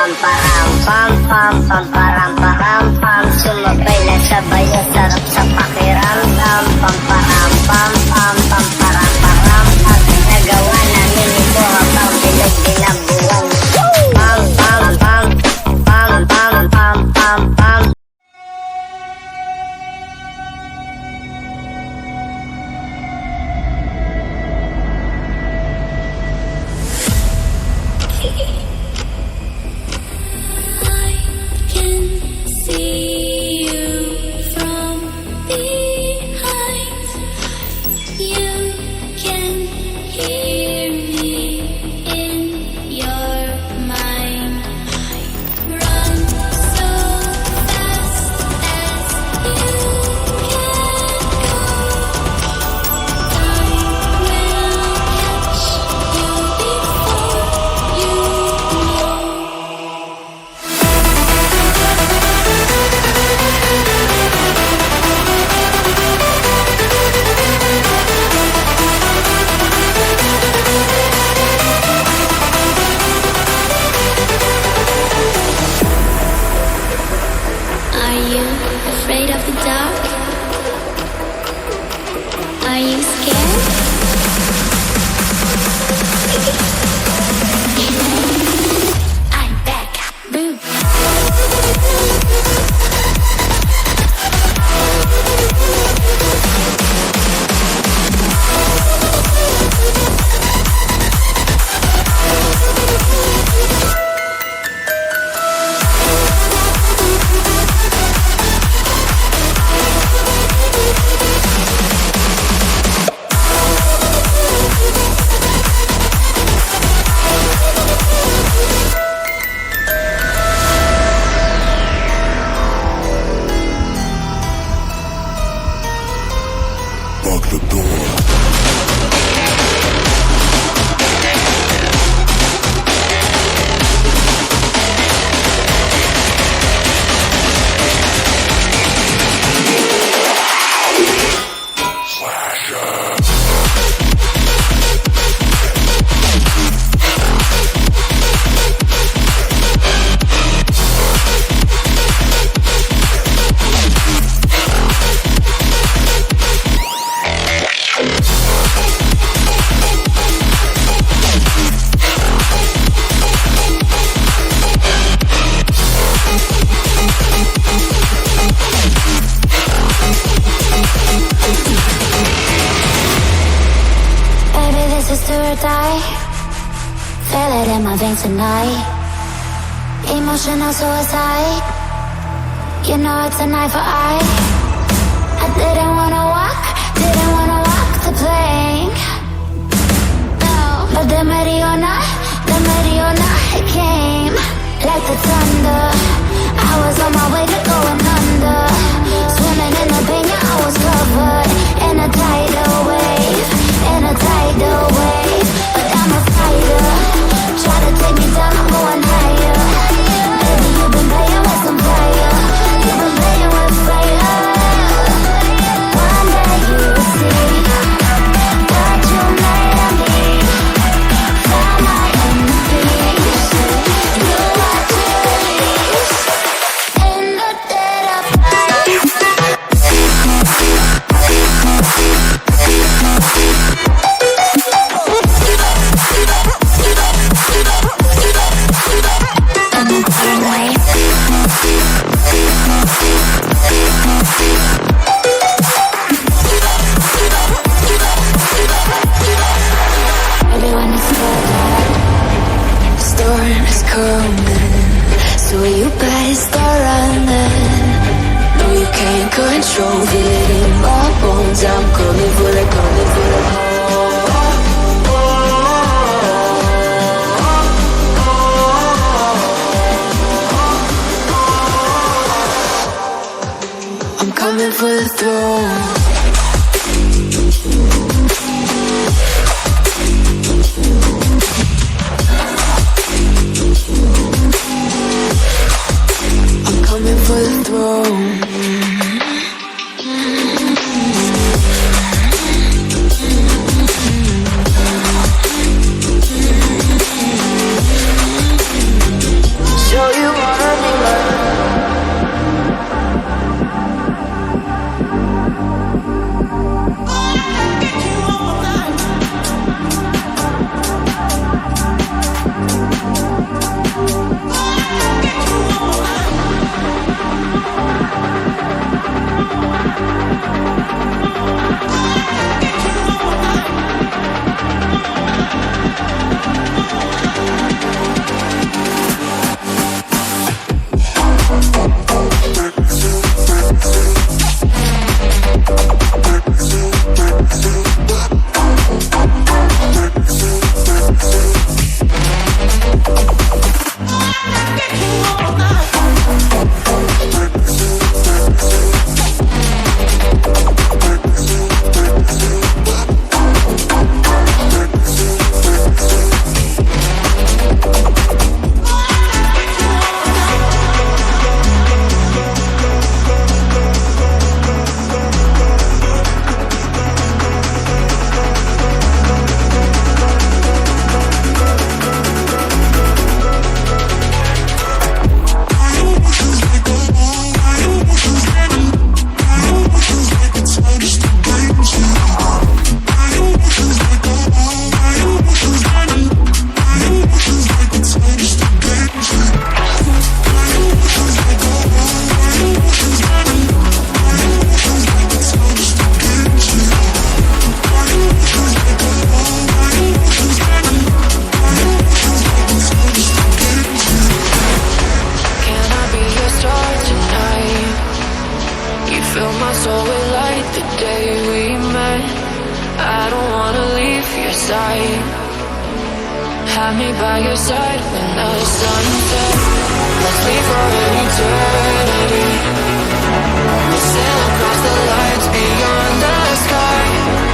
Pam-param-pam, sumabay na sabay na sarap sa pakiramdam. Pam-param-pam, pam-param-param-pam, nagawa namin ito habang bilog din ang buwan. Pam-pam-pam. Afraid of the dark? Are you scared? I'm back. Boom. Lock the door. Die. Feel it in my veins tonight. Emotional suicide. You know it's an eye for eye. I didn't wanna walk the plank. No, but the Mariona, it came like the thunder. I was on my way to going under. Swimming in the pain, yeah, I was covered in a tidal wave. But I'm a fighter. Try to take me down, I'm going higher. Baby, you've been playing with some fire. You've been playing with fire. One day side. Have me by your side when the sun sets. Let's leave for an eternity. We'll sail across the lights beyond the sky.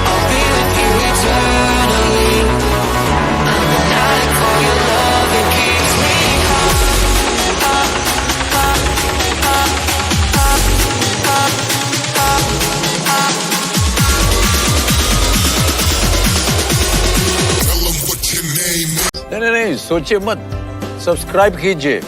I'll be with you eternally. I'm an addict for your love, it keeps me up, up, up, up, up, up, up, up. नहीं नहीं नहीं, सोचिए मत, subscribe कीजिए।